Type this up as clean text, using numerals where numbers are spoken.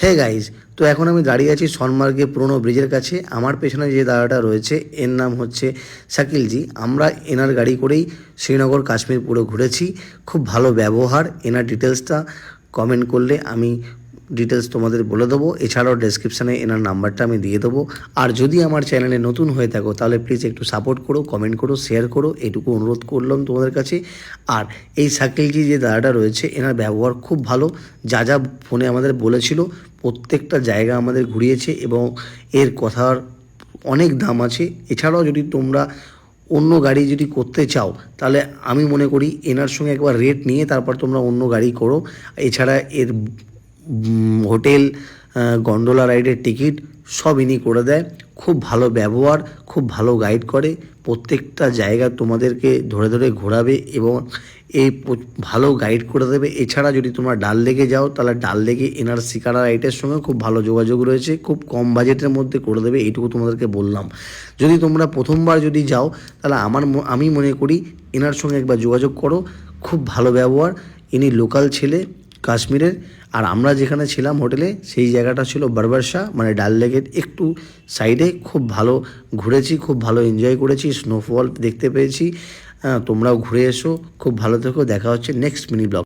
Hey guys, তো এখন আমি দাঁড়িয়ে আছি সনমার্গে পুরনো ব্রিজের কাছে। আমার পেছনে যে দাদাটা রয়েছে এর নাম হচ্ছে শাকিলজি। আমরা এনার গাড়ি করেই শ্রীনগর কাশ্মীর পুরো ঘুরেছি। খুব ভালো ব্যবহার। এনার ডিটেলসটা কমেন্ট করলে আমি ডিটেলস তোমাদের বলে দেবো। এছাড়াও ডেসক্রিপশানে এনার নাম্বারটা আমি দিয়ে দেবো। আর যদি আমার চ্যানেলে নতুন হয়ে থাকো তাহলে প্লিজ একটু সাপোর্ট করো, কমেন্ট করো, শেয়ার করো, এটুকু অনুরোধ করলাম তোমাদের কাছে। আর এই শাকিলজি যে দাদাটা রয়েছে এনার ব্যবহার খুব ভালো। যা যা ফোনে আমাদের বলেছিল প্রত্যেকটা জায়গা আমাদের ঘুরিয়েছে এবং এর কথার অনেক দাম আছে। এছাড়াও যদি তোমরা অন্য গাড়ি যদি করতে চাও তাহলে আমি মনে করি এনার সঙ্গে একবার রেট নিয়ে তারপর তোমরা অন্য গাড়ি করো। এছাড়া এর হোটেল, গন্ডোলা রাইডের টিকিট সব ইনি করে দেয়। খুব ভালো ব্যবহার, খুব ভালো গাইড করে, প্রত্যেকটা জায়গা তোমাদেরকে ধরে ধরে ঘোরাবে এবং এই ভালো গাইড করে দেবে। এছাড়া যদি তোমরা ডাল লেকে যাও তাহলে ডাল লেকে এনার শিকারা রাইডের সঙ্গে খুব ভালো যোগাযোগ রয়েছে, খুব কম বাজেটের মধ্যে করে দেবে, এইটুকু তোমাদেরকে বললাম। যদি তোমরা প্রথমবার যদি যাও তাহলে আমি মনে করি এনার সঙ্গে একবার যোগাযোগ করো। খুব ভালো ব্যবহার। ইনি লোকাল ছেলে কাশ্মীরের। আর আমরা যেখানে ছিলাম হোটেলে সেই জায়গাটা ছিল বারবারশা, মানে ডাল লেকের একটু সাইডে। খুব ভালো ঘুরেছি, খুব ভালো এনজয় করেছি, স্নোফল দেখতে পেয়েছি। তোমরাও ঘুরে এসো। খুব ভালো থেকো। দেখা হচ্ছে নেক্সট মিনি ব্লগ।